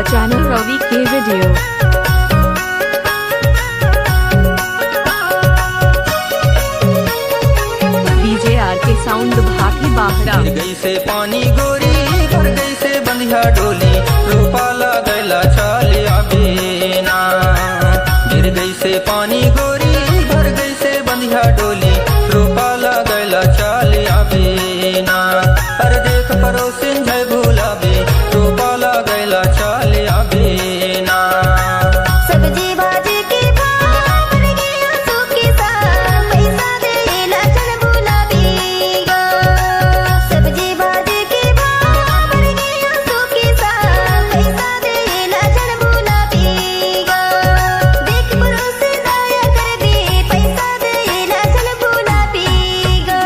Channel रवि के video. DJ R के sound भाटी बाहरा। गिर गई से पानी गोरी, भर गई से बंधिया डोली, रूपा लगैला चलिया बिना। गिर गई से पानी गोरी, भर गई से बंधिया डोली, रूपा लगैला चलिया बिना। अरे देख पड़ोसिन है भूलाबे, रूपा लगैला चलिया बिना। सब्जी भाजी के भाव बढ़ गया सूखी सा, पैसा देला चल भुलाबीगा। सब्जी भाजी के भाव बढ़ गया सूखी सा, पैसा देला चल भुलाबीगा। देख पड़ोसी दया कर दे, पैसा देला चल भुलाबीगा।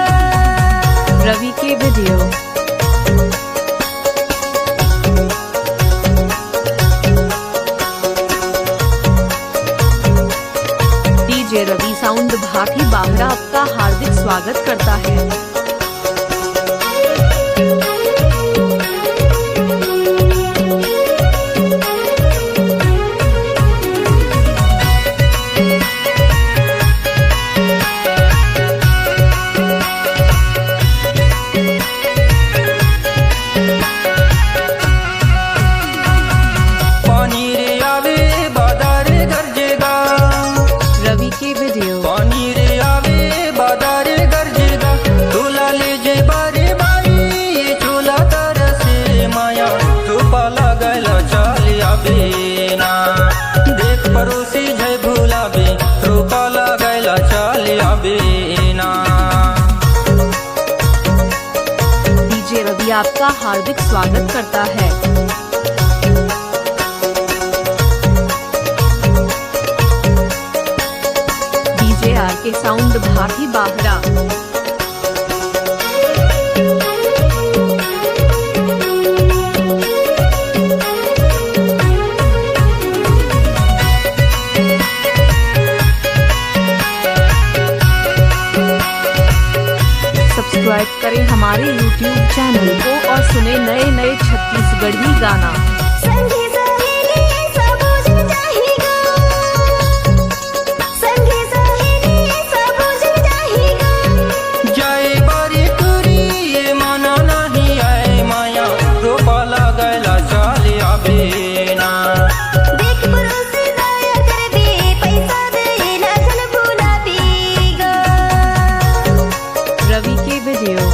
रवि के वीडियो। डीजे रवि साउंड भाटी बाहरा आपका हार्दिक स्वागत करता है। पानी रे आवे बादर गरजेगा, रवि के वीडियो। पानी रे आवे बादर गरजेगा, झूला ले जे बारे बाई, ये झूला तरसे माया, रूपा लगैला चलिया बिना। देख पड़ोसी जय भूलाबे, रूपा लगैला चलिया बिना। डीजे रवि आपका हार्दिक स्वागत करता है। डीजे आर के साउंड भाटी बाहरा। सब्सक्राइब करें हमारे YouTube चैनल को और सुने नए नए छत्तीसगढ़ी गाना। संगी सहेली सब जन जाहिगा, संगी सहेली सब जन जाहिगा। जय बारी तुरी ये माना नहीं आए माया, रूपा लगैला चलिया बिना। देख पड़ोसी दया कर दे, पैसा देला चल भुलाबीगा। रवि के वीडियो।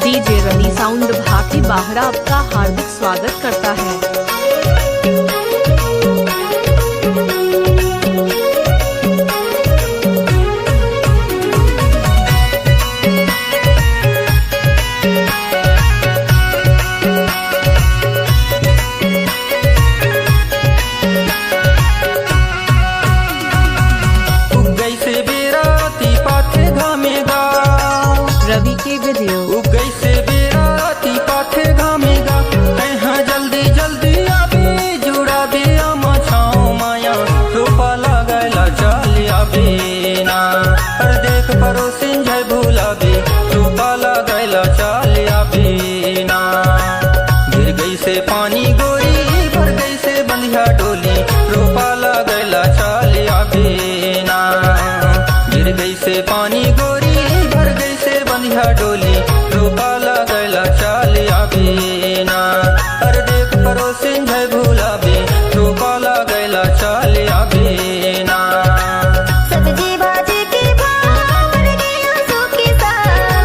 डीजे रवि साउंड भाटी बाहरा आपका हार्दिक स्वागत करता है। उग गई से बेराती पाथे घामेगा, रवि के वीडियो। उग गई से बेराती पाथे घामेगा, कहाँ जल्दी जल्दी आबे जुड़ा बे आमा छाओ माया, रूपा लगैला चलिया बिना। अरे देख पड़ोसिन जय भूलाबे, रूपा लगैला चलिया बिना। गिर गई से पानी गोरी, भर गई से बंधिया डोली, रूपा लगैला चलिया बिना। गिर गई से पानी गोरी, भर गई से बंधिया डोली, रूपा लगैला चलिया बिना। अरे देख पड़ोसिन जय भूलाबे, रूपा लगैला चलिया बिना। सब्जी भाजी के भाव बढ़ गया सूखी सा,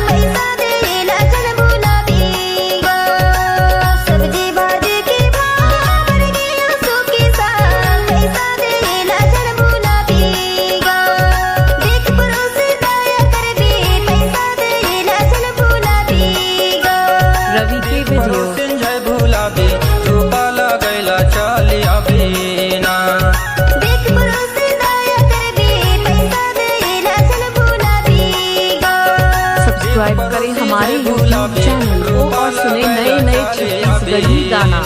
पैसा देला चल भुलाबीगा। सब्जी भाजी के भाव बढ़ गया सूखी सा, पैसा देला चल भुलाबीगा। देख पड़ोसी दया कर दे, पैसा देला चल भुलाबीगा। रवि के वीडियो। पड़ोसिन जय भूलाबे, रूपा लगैला चलिया बिना। देख पड़ोसी दया कर दे, पैसा देला चल भुलाबीगा। सब्सक्राइब करें हमारे YouTube चैनल को और सुने नए नए छत्तीसगढ़ी गाना।